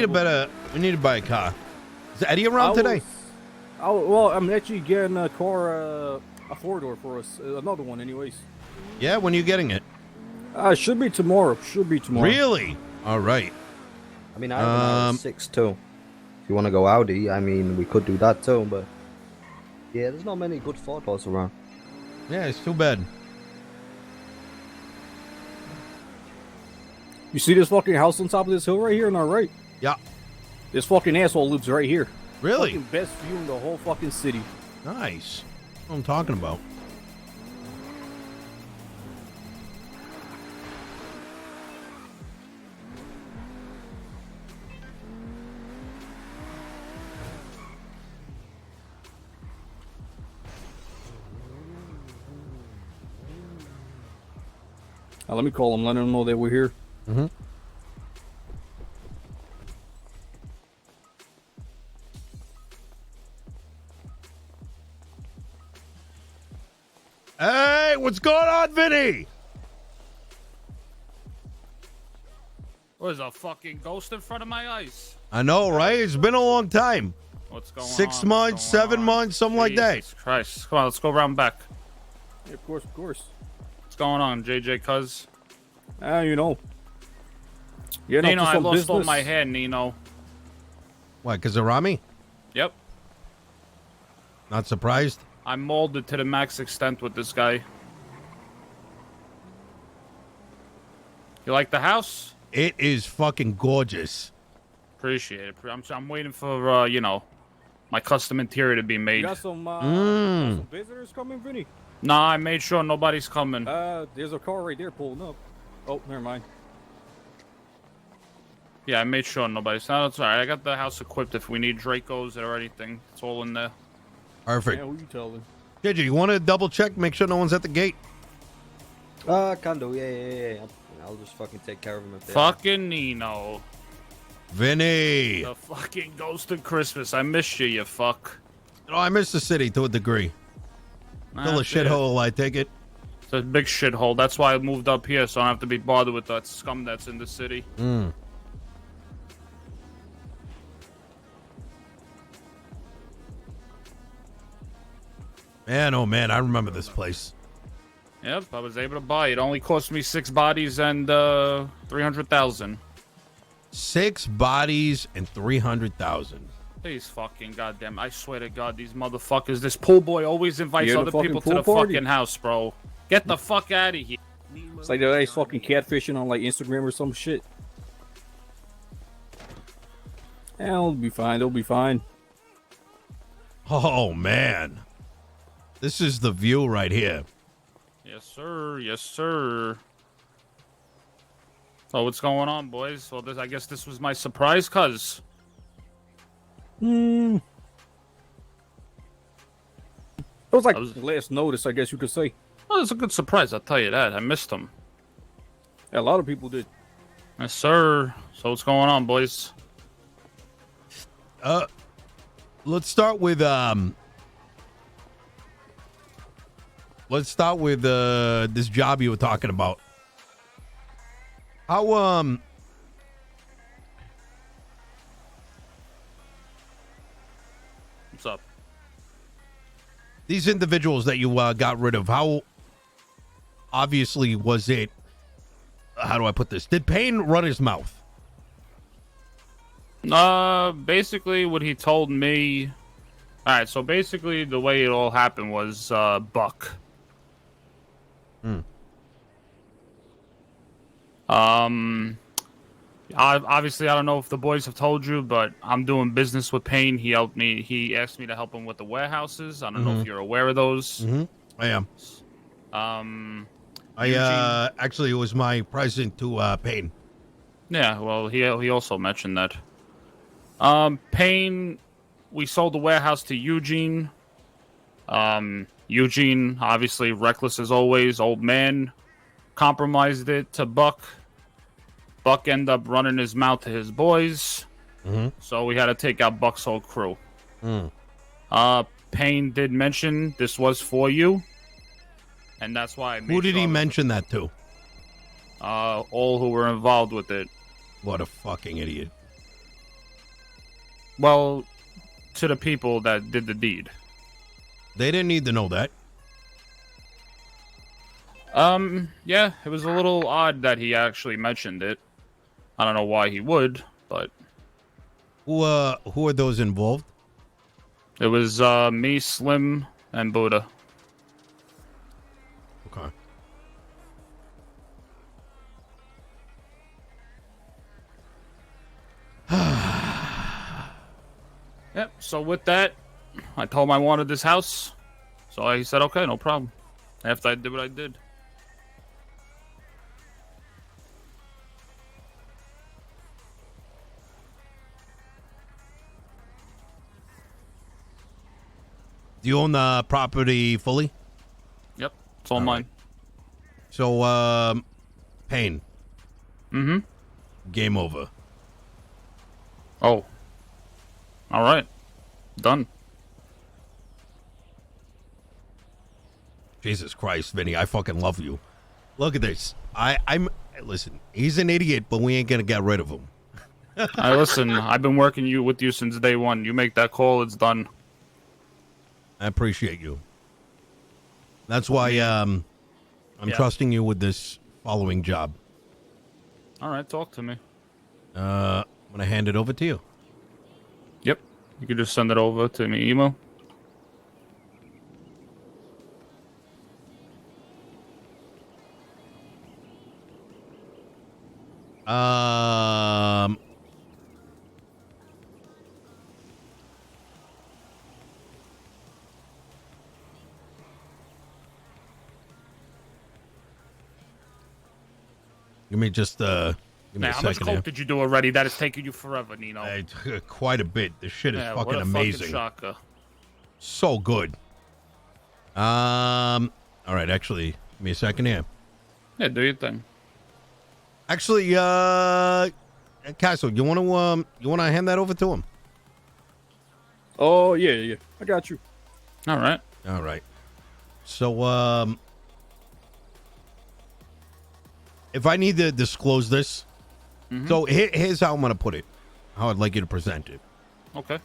need to buy a car. Is Eddie around today? Well, I'm actually getting a car, a 4-door for us. Another one, anyways. Yeah, when are you getting it? Should be tomorrow. Really? All right. I mean, I have an RS6 too. If you want to go Audi, I mean, we could do that too, but yeah, there's not many good 4-doors around. Yeah, it's too bad. You see this fucking house on top of this hill right here on our right? Yeah. This fucking asshole lives right here. Really? Fucking best view in the whole fucking city. Nice. That's what I'm talking about. Let me call him, let him know that we're here. Mm-hmm. Hey, what's going on, Vinny? What is a fucking ghost in front of my eyes? I know, right? It's been a long time. What's going on? 6 months, 7 months, something like that. Jesus Christ. Come on, let's go around back. Yeah, of course, of course. What's going on, JJ Cuz? You know. Nino, I lost all my hair, Nino. What, because of Rami? Yep. Not surprised? I'm molded to the max extent with this guy. You like the house? It is fucking gorgeous. Appreciate it. I'm waiting for, you know, my custom interior to be made. You got some visitors coming, Vinny? Nah, I made sure nobody's coming. There's a car right there pulling up. Oh, never mind. Yeah, I made sure nobody's. No, that's alright. I got the house equipped if we need Dracos or anything. It's all in there. Perfect. Yeah, who you telling? JJ, you want to double check, make sure no one's at the gate? Can do. Yeah. I'll just fucking take care of him if they Fucking Nino. Vinny. The fucking ghost of Christmas. I miss you, you fuck. Oh, I miss the city to a degree. Still a shithole, I take it. It's a big shithole. That's why I moved up here, so I don't have to be bothered with that scum that's in the city. Mm. Man, oh man, I remember this place. Yep, I was able to buy it. It only cost me 6 bodies and 300,000. 6 bodies and 300,000. These fucking goddamn! I swear to God, these motherfuckers. This pool boy always invites other people to the fucking house, bro. Get the fuck out of here. It's like they're fucking catfishing on like Instagram or some shit. Yeah, it'll be fine. It'll be fine. Oh man, this is the view right here. Yes, sir. Yes, sir. So what's going on, boys? Well, I guess this was my surprise, cuz. It was like last notice, I guess you could say. Well, it's a good surprise, I'll tell you that. I missed him. Yeah, a lot of people did. Yes, sir. So what's going on, boys? Let's start with this job you were talking about. How What's up? These individuals that you got rid of, how obviously was it? How do I put this? Did Payne run his mouth? Basically what he told me. All right, so basically the way it all happened was Buck. Obviously, I don't know if the boys have told you, but I'm doing business with Payne. He helped me. He asked me to help him with the warehouses. I don't know if you're aware of those. I am. Actually, it was my present to Payne. Yeah, well, he also mentioned that. Payne, we sold the warehouse to Eugene. Eugene, obviously reckless as always, old man, compromised it to Buck. Buck ended up running his mouth to his boys, so we had to take out Buck's whole crew. Payne did mention this was for you, and that's why I made Who did he mention that to? All who were involved with it. What a fucking idiot. Well, to the people that did the deed. They didn't need to know that. Yeah, it was a little odd that he actually mentioned it. I don't know why he would, but Who are those involved? it was me, Slim, and Buddha. Okay. Yep. So with that, I told him I wanted this house. So he said, okay, no problem. After I did what I did. Do you own the property fully? Yep. It's all All mine. So, Payne. Mm-hmm. Game over. Oh. All right. Done. Jesus Christ, Vinny, I fucking love you. Look at this. Listen, he's an idiot, but we ain't gonna get rid of him. Listen, I've been working with you since day one. You make that call, it's done. I appreciate you. That's why I'm trusting you with this following job. All right, talk to me. I'm gonna hand it over to you. Yep. You can just send it over to me email. Um, give me just give me Now, a how much second coke here. did you do already? That is taking you forever, Nino. Quite a bit. This shit is Yeah, fucking what a amazing. Fucking shocker. So good. All right, actually, give me a second here. Yeah, do your thing. Actually, Castle, you wanna hand that over to him? Oh yeah. I got you. All right. All right. So, if I need to disclose this, so here's how I'm gonna put it. How I'd like you to present it. Okay.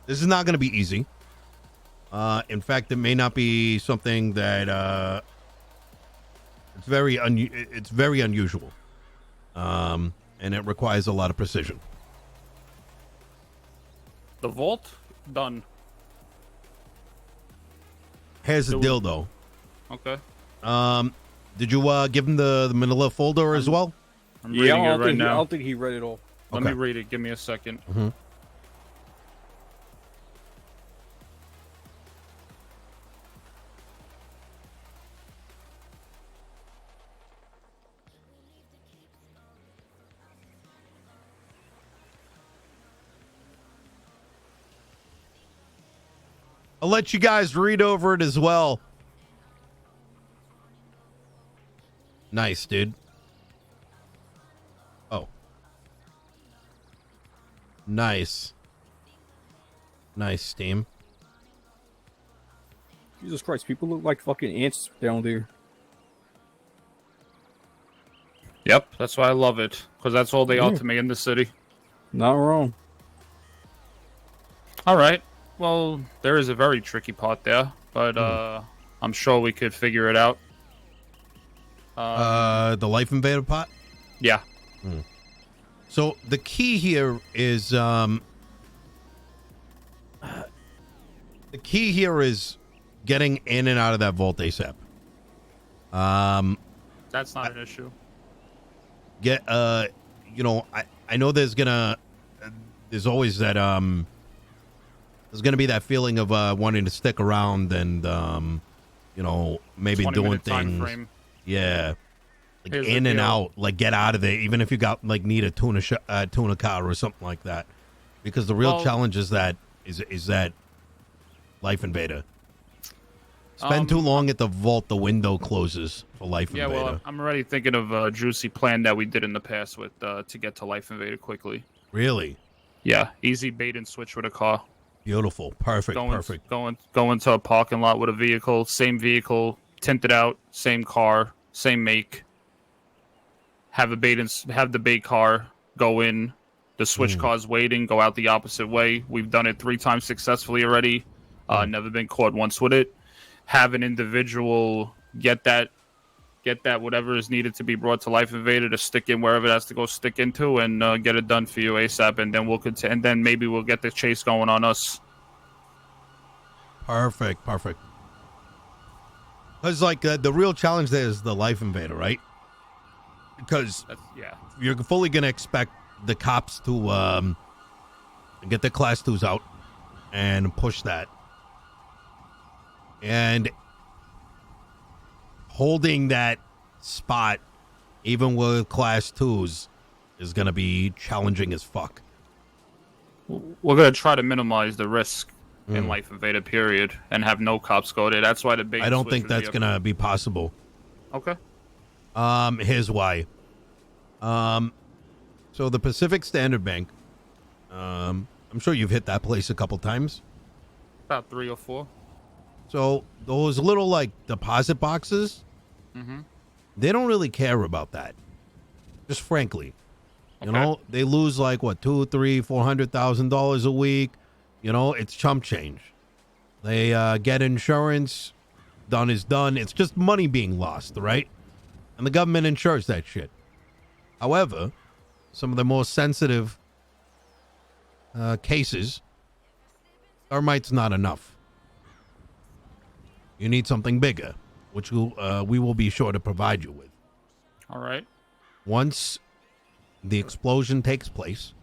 This is not gonna be easy. In fact, it may not be something that it's very unusual. And it requires a lot of precision. The vault? Done. Here's the deal, though. Okay. Did you give him the manila folder as well? I'm reading it right I now. don't think he read it all. Let me read it. Give me a second. I'll let you guys read over it as well. Nice, dude. Oh. Nice. Nice, Steam. Jesus Christ, people look like fucking ants down there. Yep, that's why I love it. Because that's all they are to me in the city. Not wrong. All right. Well, there is a very tricky part there. But I'm sure we could figure it out. The Lifeinvader pot? Yeah. So the key here is the key here is getting in and out of that vault ASAP. That's not an issue. Get you know, I know there's always that there's gonna be that feeling of wanting to stick around and you know, maybe doing things. Frame. Yeah. Like Here's in the and deal. out, like get out of there, even if you got like need a tuna car or something like that. Because the real Well- challenge is that Lifeinvader. Spend too long at the vault, the window closes for Lifeinvader. Yeah, well, I'm already thinking of a juicy plan that we did in the past with to get to Lifeinvader quickly. Really? Yeah, easy bait and switch with a car. Beautiful. Perfect. Perfect. Go into a parking lot with a vehicle, same vehicle, tinted out, same car, same make. Have the bait car go in, The switch cars waiting, go out the opposite way. We've done it 3 times successfully already. Never been caught once with it. Have an individual get that whatever is needed to be brought to Lifeinvader to stick in wherever it has to go stick into, and get it done for you ASAP. And then and then maybe we'll get the chase going on us. Perfect. Because like the real challenge there is the Lifeinvader, right? Because you're fully gonna expect the cops to get the class 2s out and push that, and holding that spot even with class 2s is gonna be challenging as fuck. We're gonna try to minimize the risk in Lifeinvader period and have no cops go there. That's why the big. I don't think that's gonna be possible. Okay. Here's why. So the Pacific Standard Bank, I'm sure you've hit that place a couple times. About 3 or 4. So those little like deposit boxes, they don't really care about that. Just frankly, you know, they lose like what, $200,000, $300,000, $400,000 a week. You know, it's chump change. They get insurance. Done is done. It's just money being lost, right? And the government insures that shit. However, some of the most sensitive cases, Thermite's not enough. You need something bigger, which we will be sure to provide you with. All right. Once the explosion takes place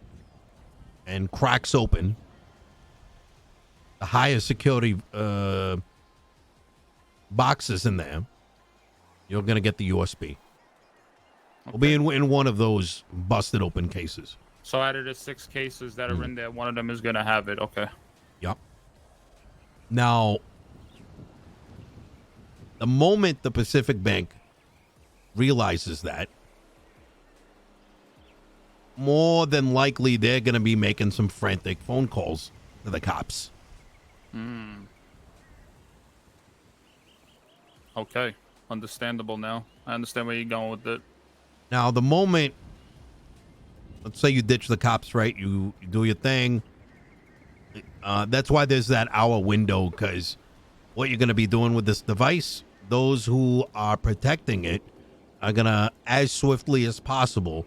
and cracks open the higher security boxes in there, you're going to get the USB. We'll be in one of those busted open cases. So out of the 6 cases that are in there, one of them is going to have it. Okay. Yep. Now, the moment the Pacific Bank realizes that, more than likely they're going to be making some frantic phone calls to the cops. Okay. Understandable now. I understand where you're going with it. Now, the moment, let's say you ditch the cops, right? You do your thing. That's why there's that hour window, because what you're going to be doing with this device, those who are protecting it are going to, as swiftly as possible,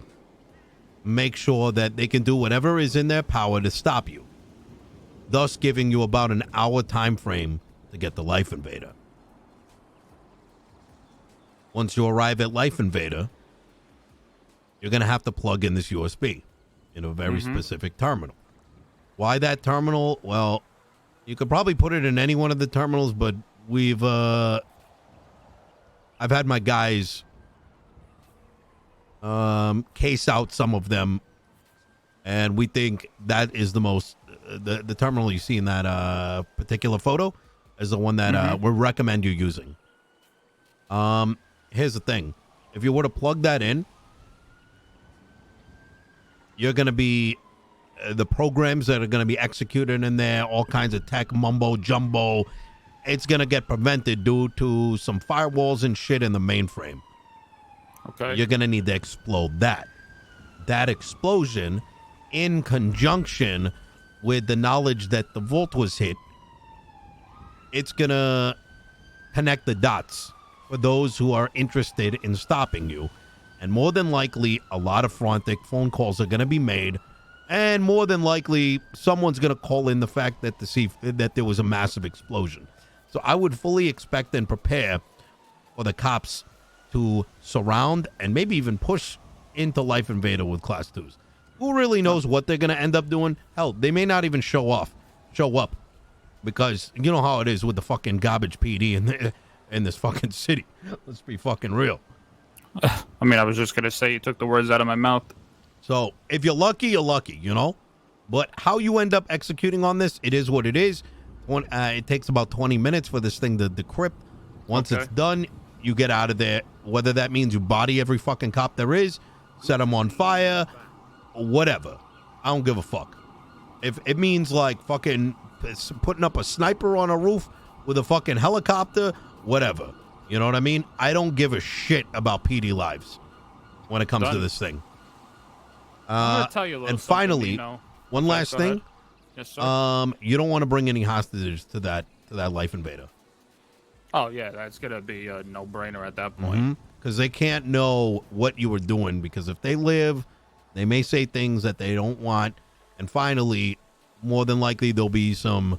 make sure that they can do whatever is in their power to stop you, thus giving you about an hour time frame to get the Lifeinvader. Once you arrive at Lifeinvader, you're going to have to plug in this USB in a very specific terminal. Why that terminal? Well, you could probably put it in any one of the terminals, but I've had my guys case out some of them, and we think that is the most, the terminal you see in that particular photo is the one that we recommend you using. Here's the thing. If you were to plug that in, you're going to be, the programs that are going to be executed in there, all kinds of tech mumbo jumbo, it's going to get prevented due to some firewalls and shit in the mainframe. Okay. You're going to need to explode that. That explosion, in conjunction with the knowledge that the vault was hit, it's going to connect the dots for those who are interested in stopping you. And more than likely, a lot of frantic phone calls are going to be made. And more than likely, someone's going to call in the fact that that there was a massive explosion. So I would fully expect and prepare for the cops to surround and maybe even push into Lifeinvader with Class 2s. Who really knows what they're going to end up doing? Hell, they may not even show up. Because you know how it is with the fucking garbage PD in this fucking city. Let's be fucking real. I mean, I was just going to say, you took the words out of my mouth. So if you're lucky, you're lucky, you know? But how you end up executing on this, it is what it is. It takes about 20 minutes for this thing to decrypt. Once it's done, you get out of there. Whether that means you body every fucking cop there is, set them on fire, whatever. I don't give a fuck. If it means like fucking putting up a sniper on a roof with a fucking helicopter, whatever. You know what I mean? I don't give a shit about PD lives when it comes to this thing. I'm gonna tell you a little And something, finally, Nino. one Okay, last go thing. ahead. Yes, sir. You don't want to bring any hostages to that Lifeinvader. Oh yeah, that's gonna be a no-brainer at that point. Because they can't know what you were doing. Because if they live, they may say things that they don't want. And finally, more than likely, there'll be some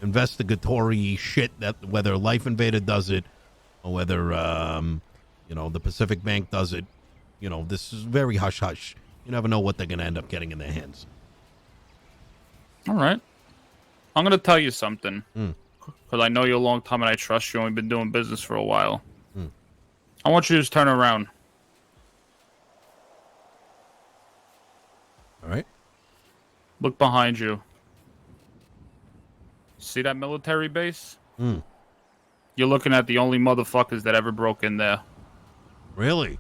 investigatory shit that whether Lifeinvader does it or whether the Pacific Bank does it. This is very hush hush. You never know what they're gonna end up getting in their hands. All right. I'm gonna tell you something. Because I know you a long time and I trust you and we've been doing business for a while. I want you to just turn around. All right. Look behind you. See that military base? You're looking at the only motherfuckers that ever broke in there. Really?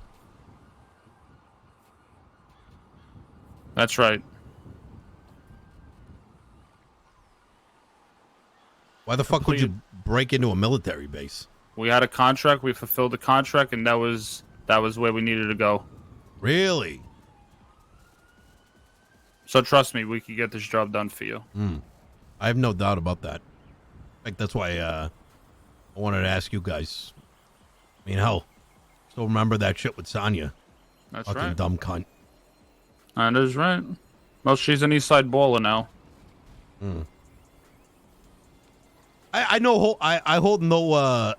That's right. Why the fuck would you break into a military base? We had a contract, we fulfilled the contract, and that was where we needed to go. Really? So trust me, we could get this job done for you. I have no doubt about that. In fact, that's why I wanted to ask you guys. I mean, hell, still remember that shit with Sonya. That's Fucking right. dumb cunt. That is right. Well, she's an East Side baller now. I know. I hold no. I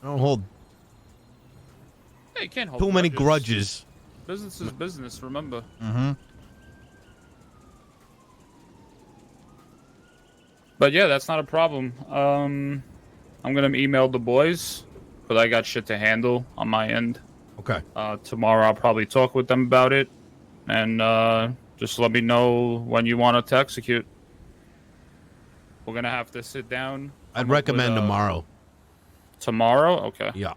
don't hold Hey, you can't hold too many grudges. Business is business, remember. But yeah, that's not a problem. I'm gonna email the boys because I got shit to handle on my end. Okay. Tomorrow I'll probably talk with them about it, and just let me know when you want to execute. We're gonna have to sit down. I'd recommend tomorrow. Tomorrow? Okay. Yeah.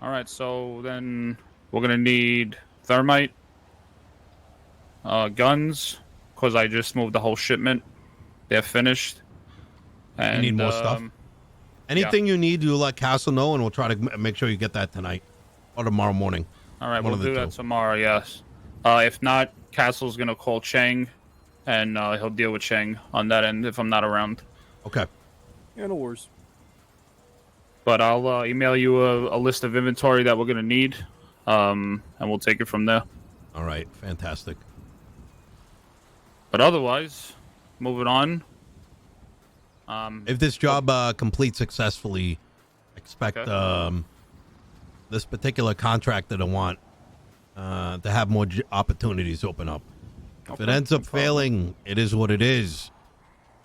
All right. So then we're gonna need thermite, guns, because I just moved the whole shipment. They're finished. And, You need more stuff? Anything you need, you let Castle know, and we'll try to make sure you get that tonight or tomorrow morning. All right, One we'll of the do that two. tomorrow. Yes. If not, Castle's gonna call Chang, and he'll deal with Chang on that end if I'm not around. Okay. Yeah, no worries. But I'll email you a list of inventory that we're gonna need, and we'll take it from there. All right. Fantastic. But otherwise, moving on. If this job completes successfully, expect Okay. this particular contractor to want to have more opportunities open up. If it Okay, ends no up problem. failing, it is what it is.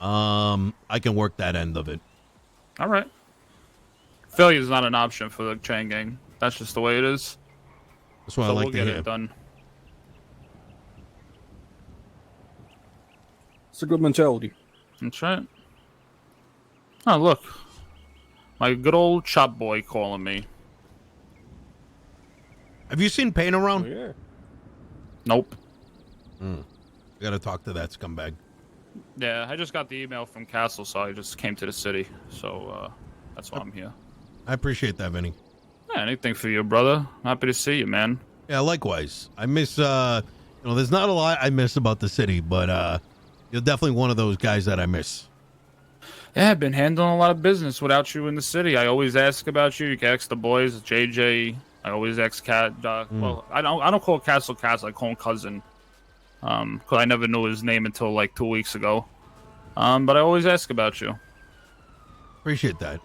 I can work that end of it. All right. Failure is not an option for the Chang gang. That's just the way it is. That's what I So like we'll to get hear. it done. It's a good mentality. That's right. Oh, look. My good old chop boy calling me. Have you seen Payne Oh, around? yeah. Nope. I gotta talk to that scumbag. Yeah, I just got the email from Castle, so I just came to the city. So that's why I'm here. I appreciate that, Vinny. Yeah, anything for you, brother. Happy to see you, man. Yeah, likewise. I miss, there's not a lot I miss about the city, but you're definitely one of those guys that I miss. Yeah, I've been handling a lot of business without you in the city. I always ask about you. You can ask the boys, JJ. I always ask Cat. Well, I don't call Castle Castle. I call him Cousin. Because I never knew his name until like 2 weeks ago. But I always ask about you. Appreciate that.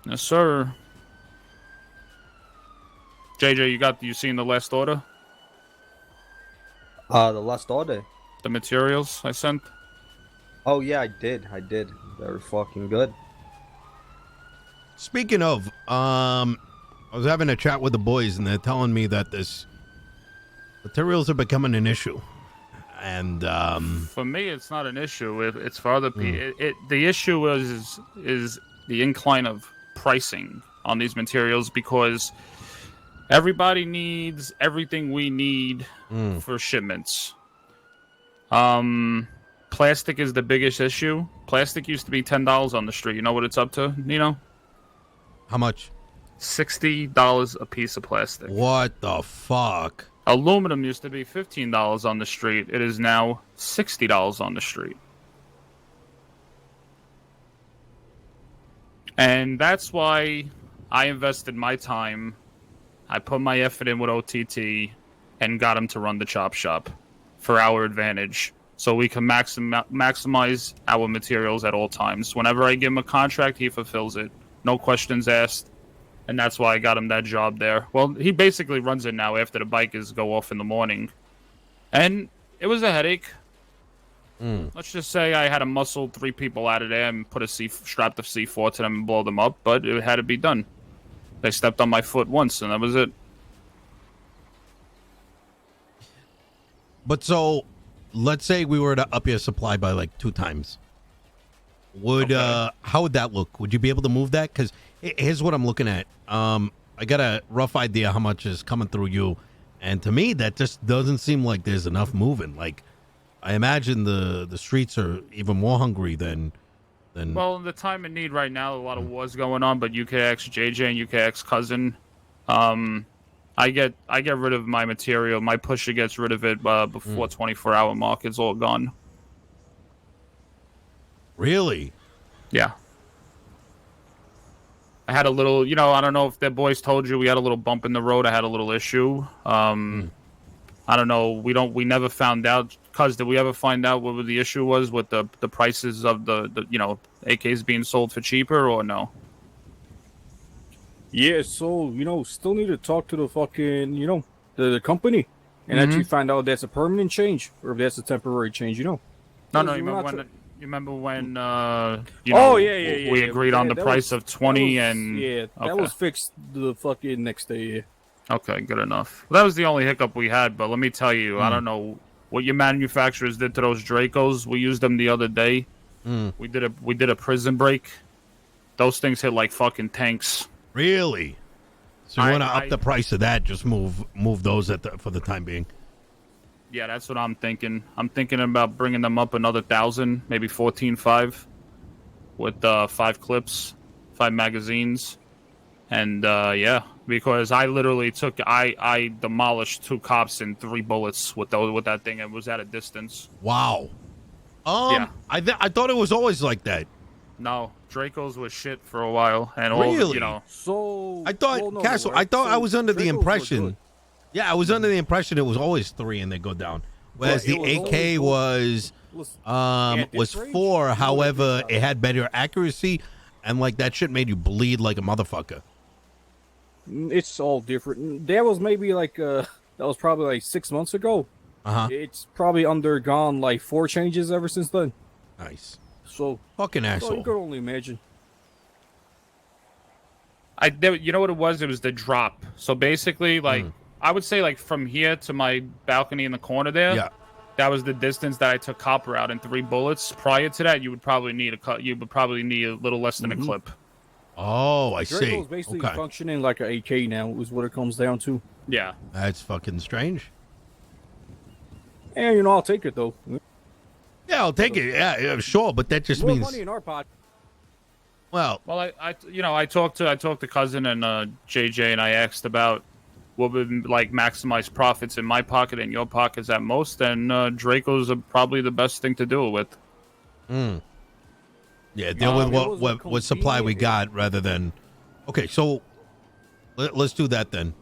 Yes, sir. JJ, you seen the last order? The last order. The materials I sent? Oh yeah, I did. Very fucking good. Speaking of, I was having a chat with the boys, and they're telling me that this materials are becoming an issue. And For me, it's not an issue. It's for other people. The issue is the incline of pricing on these materials because everybody needs everything we need for shipments. Plastic is the biggest issue. Plastic used to be $10 on the street. You know what it's up to, Nino? how much? $60 a piece of plastic. What the fuck? Aluminum used to be $15 on the street. It is now $60 on the street. And that's why I invested my time. I put my effort in with OTT and got him to run the chop shop for our advantage. So we can maximize our materials at all times. Whenever I give him a contract, he fulfills it. No questions asked. And that's why I got him that job there. Well, he basically runs it now after the bikers go off in the morning. And it was a headache. Let's just say I had to muscle 3 people out of there and put strapped a C4 to them and blow them up, but it had to be done. They stepped on my foot once, and that was it. But so, let's say we were to up your supply by like 2 times. How would that look? Would you be able to move that? Because here's what I'm looking at. I got a rough idea how much is coming through you, and to me that just doesn't seem like there's enough moving. Like, I imagine the streets are even more hungry than. Well, the time of need right now, a lot of wars going on, but UKX JJ and UKX cousin, I get rid of my material. My pusher gets rid of it before 24-hour mark. It's all gone. Really? Yeah. I had a little, I don't know if the boys told you, we had a little bump in the road. I had a little issue. I don't know. We never found out. Cuz, did we ever find out what the issue was with the prices of the AKs being sold for cheaper, or no? Yeah, so, still need to talk to the fucking, the company and actually find out if that's a permanent change or if that's a temporary change, No, you remember when we yeah. agreed on the price of 20 and... Yeah, that was fixed the fucking next day, yeah. Okay, good enough. That was the only hiccup we had, but let me tell you, I don't know what your manufacturers did to those Dracos. We used them the other day. We did a prison break. Those things hit like fucking tanks. Really? So you want to up the price of that? Just move those for the time being. Yeah, that's what I'm thinking. I'm thinking about bringing them up another 1,000, maybe 14.5, with 5 clips, 5 magazines, and because I literally I demolished 2 cops in 3 bullets with that thing. It was at a distance. Wow. Yeah. I thought it was always like that. No, Dracos was shit for a while, and really? So I thought Castle. Right? I thought I was under the impression. Yeah, I was under the impression it was always 3 and they go down. Whereas the AK was 4. However, it had better accuracy, and like that shit made you bleed like a motherfucker. It's all different. That was maybe that was probably like 6 months ago. It's probably undergone like 4 changes ever since then. Nice. So fucking asshole. So you could only imagine. You know what it was? It was the drop. So basically, I would say from here to my balcony in the corner there. Yeah. That was the distance that I took copper out in 3 bullets. Prior to that, you would probably need a little less than a clip. Oh, I see. Draco's basically functioning like an AK now, is what it comes down to. Yeah. That's fucking strange. And I'll take it though. Yeah, I'll take it. Yeah, sure, but that just more means money in our pocket. Well, I talked to cousin and JJ, and I asked about what would maximize profits in my pocket and your pockets at most, and Dracos are probably the best thing to do it with. Yeah, deal with what supply we got rather than. Okay, so let's do that then.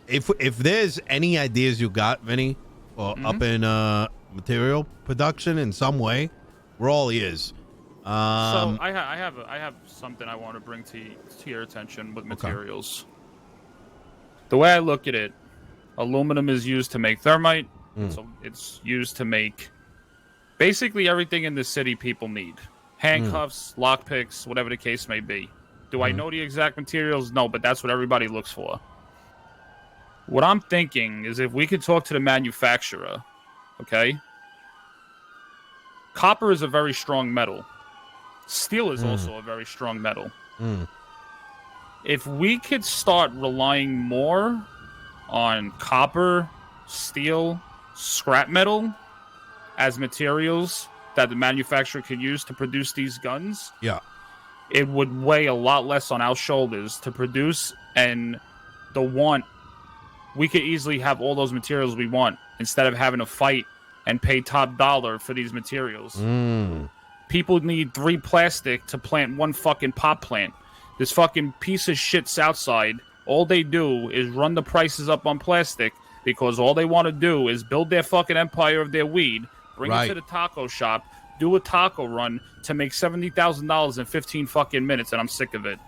If there's any ideas you got, Vinny, or up in material production in some way, we're all ears. So I have something I want to bring to your attention with materials. Okay. The way I look at it, aluminum is used to make thermite. So it's used to make basically everything in the city people need. Handcuffs, lockpicks, whatever the case may be. Do I know the exact materials? No, but that's what everybody looks for. What I'm thinking is if we could talk to the manufacturer, okay? Copper is a very strong metal. Steel is also a very strong metal. If we could start relying more on copper, steel, scrap metal as materials that the manufacturer could use to produce these guns, it would weigh a lot less on our shoulders to produce, and the want we could easily have all those materials we want instead of having to fight and pay top dollar for these materials. People need 3 plastic to plant 1 fucking pot plant. This fucking piece of shit Southside, all they do is run the prices up on plastic because all they want to do is build their fucking empire of their weed, bring it to the taco shop, do a taco run to make $70,000 in 15 fucking minutes, and I'm sick of it.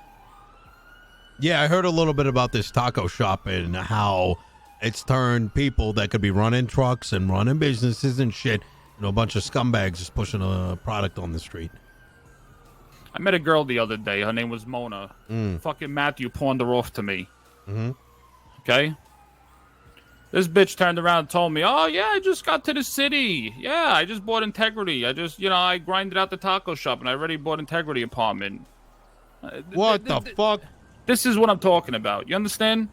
Yeah, I heard a little bit about this taco shop and how it's turned people that could be running trucks and running businesses and shit, a bunch of scumbags just pushing a product on the street. I met a girl the other day. Her name was Mona. Fucking Matthew pawned her off to me. Okay? This bitch turned around and told me, oh, yeah, I just got to the city. Yeah, I just bought Integrity. I just, I grinded out the taco shop and I already bought Integrity apartment. What the fuck? This is what I'm talking about. You understand?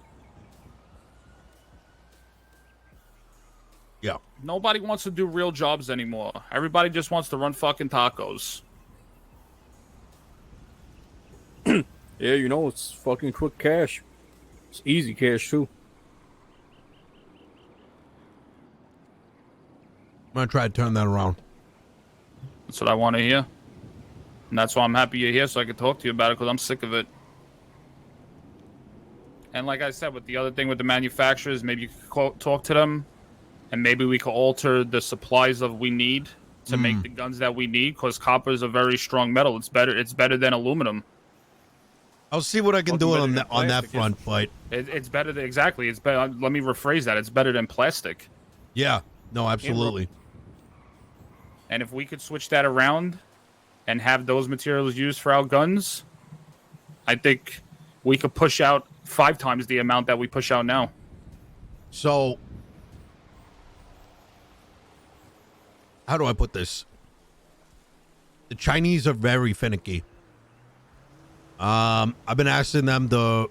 Yeah. Nobody wants to do real jobs anymore. Everybody just wants to run fucking tacos. Yeah, it's fucking quick cash. It's easy cash, too. I'm going to try to turn that around. That's what I want to hear. And that's why I'm happy you're here so I can talk to you about it because I'm sick of it. And like I said, with the other thing with the manufacturers, maybe you could talk to them and maybe we could alter the supplies of we need to make the guns that we need because copper is a very strong metal. It's better than aluminum. I'll see what I can do on that front, but it's better than, exactly. It's better. Let me rephrase that. It's better than plastic. Yeah. No, absolutely. And if we could switch that around and have those materials used for our guns, I think we could push out 5 times the amount that we push out now. So, how do I put this? The Chinese are very finicky. I've been asking them to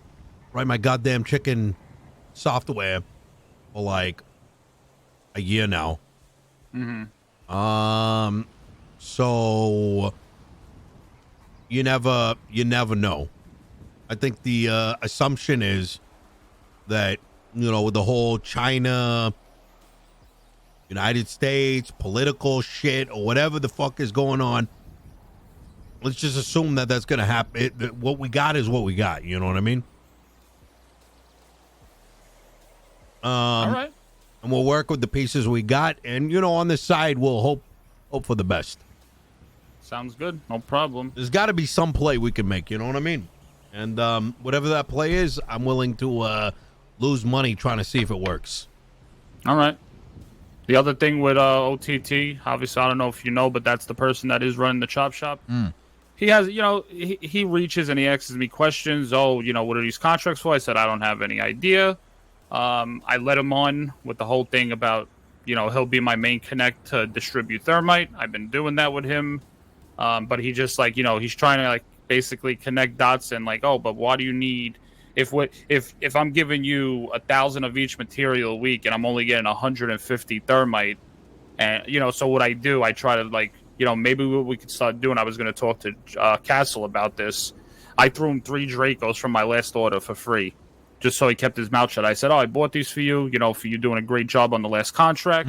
write my goddamn chicken software for like a year now. So you never know. I think the assumption is that, with the whole China, United States, political shit, or whatever the fuck is going on, let's just assume that that's going to happen. What we got is what we got. You know what I mean? All right. And we'll work with the pieces we got. And, on the side, we'll hope for the best. Sounds good. No problem. There's got to be some play we can make. You know what I mean? And whatever that play is, I'm willing to lose money trying to see if it works. All right. The other thing with OTT, obviously, I don't know if you know, but that's the person that is running the chop shop. He has, he reaches and he asks me questions. Oh, what are these contracts for? I said, I don't have any idea. I let him on with the whole thing about, he'll be my main connect to distribute Thermite. I've been doing that with him. But he just he's trying to basically connect dots and oh, but why do you need, if I'm giving you 1,000 of each material a week and I'm only getting 150 Thermite, and, so what I do, I try to maybe what we could start doing. I was going to talk to Castle about this. I threw him 3 Dracos from my last order for free, just so he kept his mouth shut. I said, oh, I bought these for you, for you doing a great job on the last contract.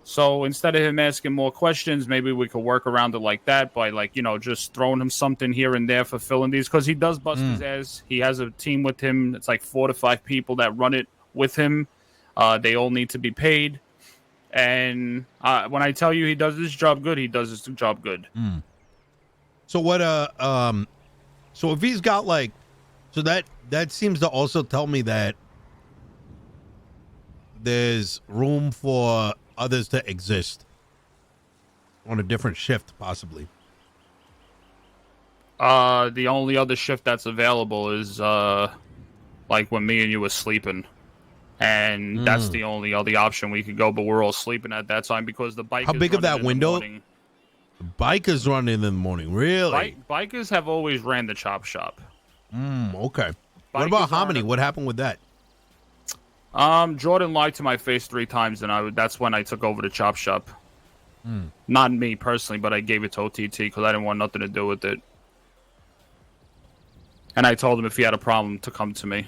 So instead of him asking more questions, maybe we could work around it like that by just throwing him something here and there for filling these, because he does bust his ass. He has a team with him. It's 4 to 5 people that run it with him. They all need to be paid. And when I tell you he does his job good, he does his job good. So what? So if he's got so that seems to also tell me that there's room for others to exist on a different shift, possibly. The only other shift that's available is when me and you were sleeping. And that's the only other option we could go, but we're all sleeping at that time because the bike. How big of that window? The bikers running in the morning, really? Bikers have always ran the chop shop. Okay. What about Hominy? What happened with that? Jordan lied to my face 3 times, and that's when I took over the chop shop. Not me personally, but I gave it to OTT because I didn't want nothing to do with it. And I told him if he had a problem to come to me.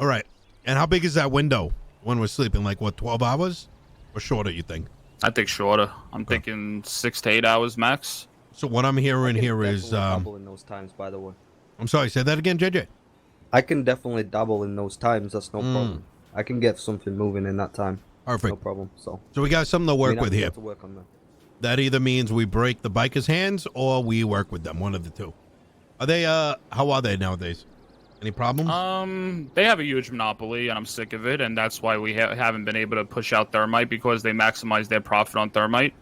All right. And how big is that window when we're sleeping? Like, what, 12 hours? Or shorter, you think? I think shorter. I'm thinking 6 to 8 hours max. So what I'm hearing here is... double in those times, by the way. I'm sorry, say that again, JJ. I can definitely double in those times. That's no problem. I can get something moving in that time. Perfect. No problem. So we got something to work with here. To work on that. That either means we break the bikers' hands or we work with them. One of the two. Are they, how are they nowadays? Any problems? They have a huge monopoly, and I'm sick of it, and that's why we haven't been able to push out Thermite, because they maximize their profit on Thermite.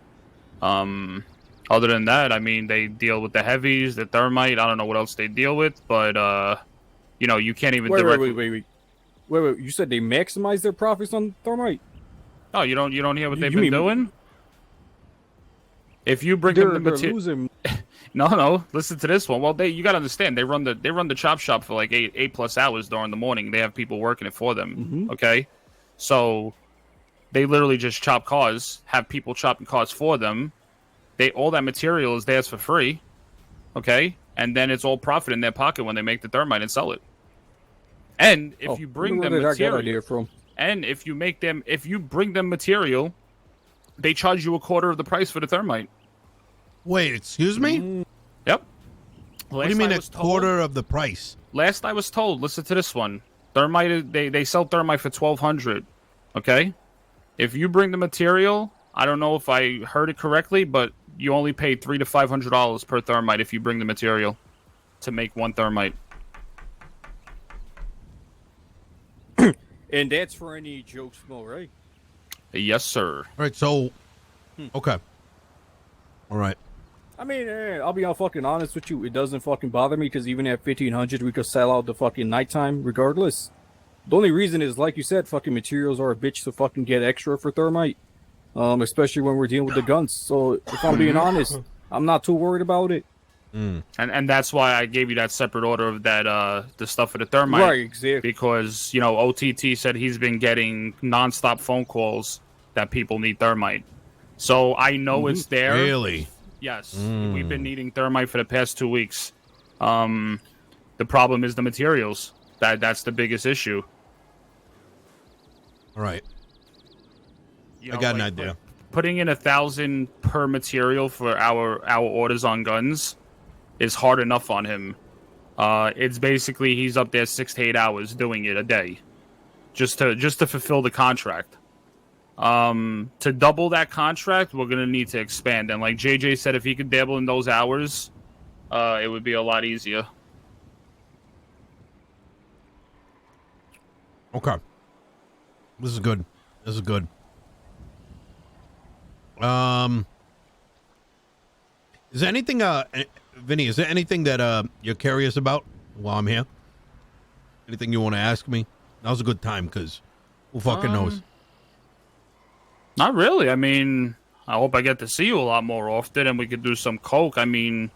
Other than that, I mean, they deal with the heavies, the Thermite. I don't know what else they deal with, but, you know, you can't even Wait. You said they maximize their profits on Thermite? Oh, you don't hear what they've been doing? If you bring them the material... No. Listen to this one. Well, you gotta understand. They run the chop shop for like 8+ hours during the morning. They have people working it for them. Mm-hmm. Okay, so they literally just chop cars, have people chopping cars for them. All that material is theirs for free. Okay, and then it's all profit in their pocket when they make the Thermite and sell it. And if you bring them material, and if you bring them material, they charge you 1/4 of the price for the Thermite. Wait, excuse me? Yep. What do you mean 1/4 of the price? Last I was told, listen to this one. Thermite, they sell Thermite for $1,200. Okay? If you bring the material, I don't know if I heard it correctly, but you only pay $300 to $500 per Thermite if you bring the material to make one Thermite. And that's for any jokes, right? Yes, sir. All right, so... Okay. All right. I mean, I'll be all fucking honest with you. It doesn't fucking bother me, because even at 1,500, we could sell out the fucking nighttime regardless. The only reason is, like you said, fucking materials are a bitch to fucking get extra for Thermite. Especially when we're dealing with the guns. So, if I'm being honest, I'm not too worried about it. And that's why I gave you that separate order of that the stuff for the Thermite. Right, exactly. Because, you know, OTT said he's been getting nonstop phone calls that people need Thermite. So I know it's there. Really? Yes. We've been needing Thermite for the past 2 weeks. The problem is the materials. That's the biggest issue. All right. You know, I got an idea. Putting in 1,000 per material for our orders on guns is hard enough on him. It's basically he's up there 6 to 8 hours doing it a day, just to fulfill the contract. To double that contract, we're gonna need to expand. And like JJ said, if he could dabble in those hours, it would be a lot easier. Okay. This is good. This is good. Is there anything, Vinny, is there anything that you're curious about while I'm here? Anything you want to ask me? Now's a good time, because who fucking knows? Not really. I mean, I hope I get to see you a lot more often, and we could do some coke. I mean,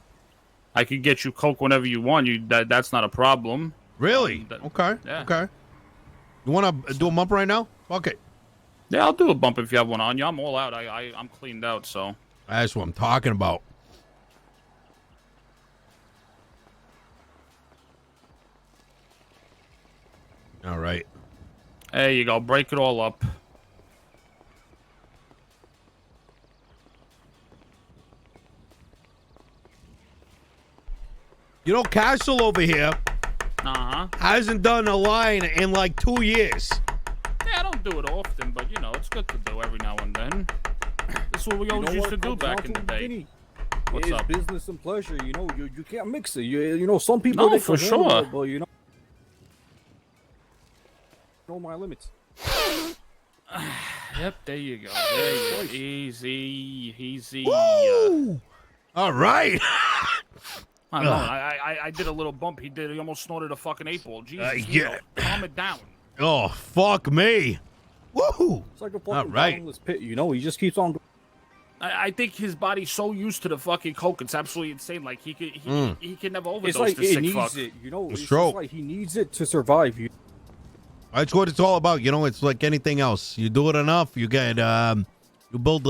I could get you coke whenever you want. That's not a problem. Really? Okay. Yeah. Okay. You want to do a bump right now? Fuck it. Yeah, I'll do a bump if you have one on you. I'm all out. I'm cleaned out, so. That's what I'm talking about. All right. There you go. Break it all up. You know, Castle over here hasn't done a line in like 2 years. Yeah, I don't do it often, but you know, it's good to do every now and then. This is what we always used to do back in the day. Vinny, What's it's up? business and pleasure. You know, you can't mix it. You know, some people No, they for can handle sure. it, but you know my limits. Yep, there you go. There you go. Easy. Woo! All right. I know. I did a little bump. He almost snorted a fucking 8-ball. Jesus, yeah. Calm it down. Oh, fuck me. Woohoo! It's like a fucking bottomless pit. You know, he just keeps on. I think his body's so used to the fucking coke, it's absolutely insane. Like he can never overdose. It's like this it sick needs fuck. it. You know, It's it's true. just like he needs it to survive. That's what it's all about. You know, it's like anything else. You do it enough, you get, you build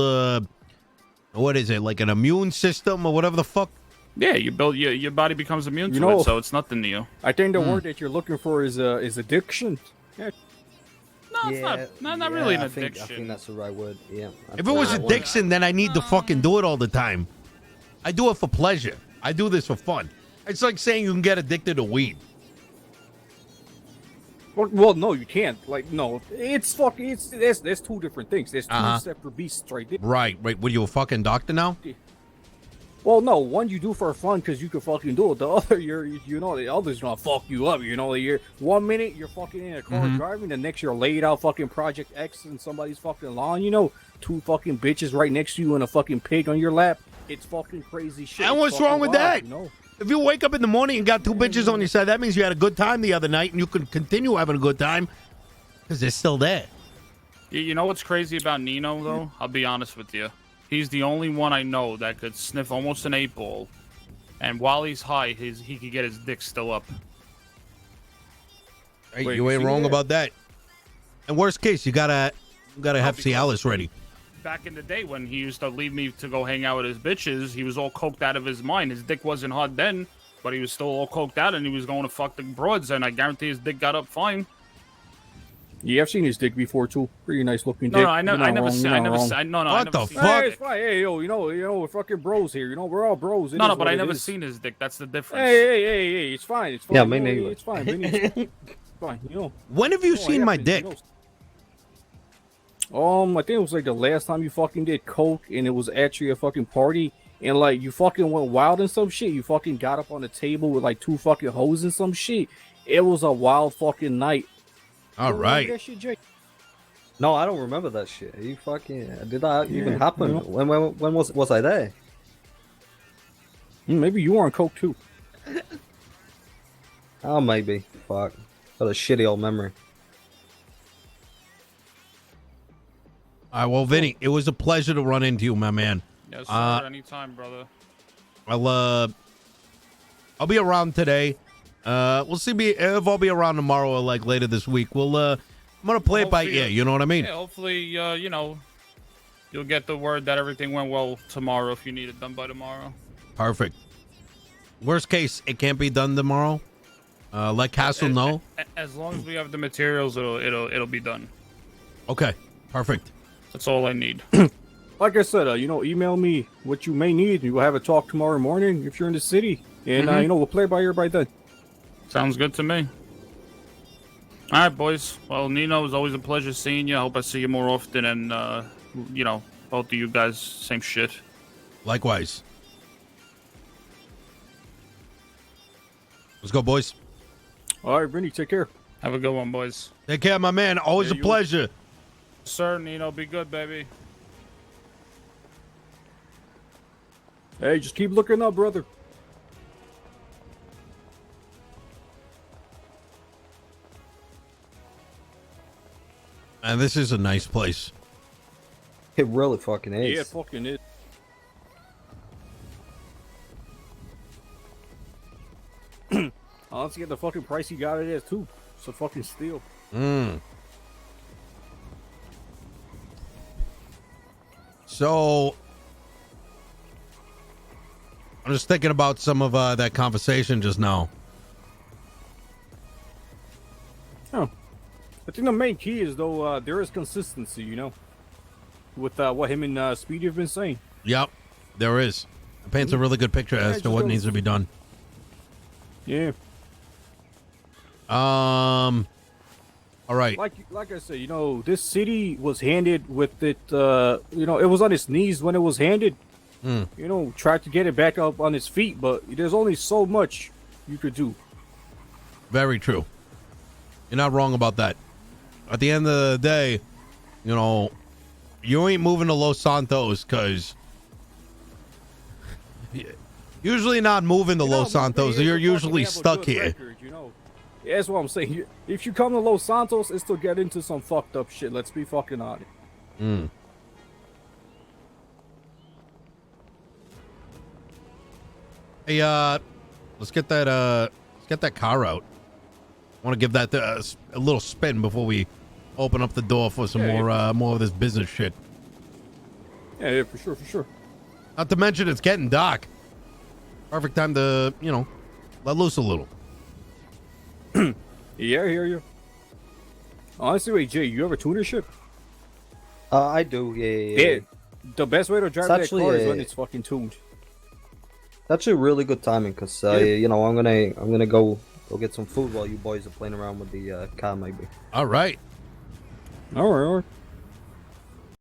what is it, like an immune system or whatever the fuck? Yeah, you build your body becomes immune to know, it, so it's nothing to you. I think the word that you're looking for is addiction. Yeah. No, it's not really an addiction. I think that's the right word. Yeah. If it was addiction, then I need to fucking do it all the time. I do it for pleasure. I do this for fun. It's like saying you can get addicted to weed. Well, no, you can't. Like, no, it's fucking. There's two different things. There's two separate beasts right there. Right. Were you a fucking doctor now? Well, no, one you do for fun because you can fucking do it. The other, the other's gonna fuck you up. You're 1 minute you're fucking in a car driving, the next you're laid out fucking Project X in somebody's fucking lawn. Two fucking bitches right next to you and a fucking pig on your lap. It's fucking crazy shit. And what's wrong with that? If you wake up in the morning and got two bitches on your side, that means you had a good time the other night, and you can continue having a good time because they're still there. You know what's crazy about Nino, though? I'll be honest with you. He's the only one I know that could sniff almost an 8-ball, and while he's high, he could get his dick still up. Hey, you ain't wrong about that. And worst case, you gotta have Cialis ready. Back in the day when he used to leave me to go hang out with his bitches, he was all coked out of his mind. His dick wasn't hard then, but he was still all coked out, and he was going to fuck the broads, and I guarantee his dick got up fine. Yeah, I've seen his dick before too. Pretty nice looking dick. No, I never seen. What the fuck? Hey, it's fine. Hey, we're fucking bros here. We're all bros. But I never seen his dick. That's the difference. Hey, it's fine. It's fine. Yeah, me neither. It's fine. It's fine. When have you seen my dick? I think it was like the last time you fucking did coke, and it was actually a fucking party, and like you fucking went wild and some shit. You fucking got up on the table with like 2 fucking hoes and some shit. It was a wild fucking night. All right. That shit, Jake? No, I don't remember that shit. You fucking did that even happen? When was I there? Maybe you were on coke too. Oh, maybe. Fuck. Got a shitty old memory. All right, well, Vinny, it was a pleasure to run into you, my man. Yes, sir. Anytime, brother. I'll be around today. We'll see if I'll be around tomorrow or like later this week. I'm gonna play it by ear. You know what I mean? Yeah, hopefully, you'll get the word that everything went well tomorrow if you need it done by tomorrow. Perfect. Worst case, it can't be done tomorrow. Let Castle know. As long as we have the materials, it'll be done. Okay. Perfect. That's all I need. Like I said, email me what you may need. We'll have a talk tomorrow morning if you're in the city, and we'll play by ear by then. Sounds good to me. All right, boys. Well, Nino, it was always a pleasure seeing you. I hope I see you more often, and both of you guys, same shit. Likewise. Let's go, boys. All right, Vinny, take care. Have a good one, boys. Take care, my man. Always a pleasure. Sir, Nino, be good, baby. Hey, just keep looking up, brother. And this is a nice place. It really fucking is. Yeah, it fucking is. Honestly, at the fucking price you got it as too. It's a fucking steal. So I'm just thinking about some of that conversation just now. Oh, I think the main key is though there is consistency, with what him and Speedy have been saying. Yep, there is. It paints a really good picture as to what needs to be done. Yeah. All right. Like I said, this city was handed with it. It was on its knees when it was handed. Tried to get it back up on its feet, but there's only so much you could do. Very true. You're not wrong about that. At the end of the day, you ain't moving to Los Santos because usually not moving to Los Santos. You're usually stuck here. Yeah, that's what I'm saying. If you come to Los Santos, it's to get into some fucked up shit. Let's be fucking honest. Hey, let's get that car out. I want to give that a little spin before we open up the door for some more of this business shit. Yeah, for sure. Not to mention it's getting dark. Perfect time to, let loose a little. Yeah, I hear you. Honestly, wait, Jay, you have a tuner ship? I do. Yeah. The best way to drive It's that actually car is when it's fucking tuned. Actually, really good timing, cause you know, I'm gonna go get some food while you boys are playing around with the car, maybe. All right. All right.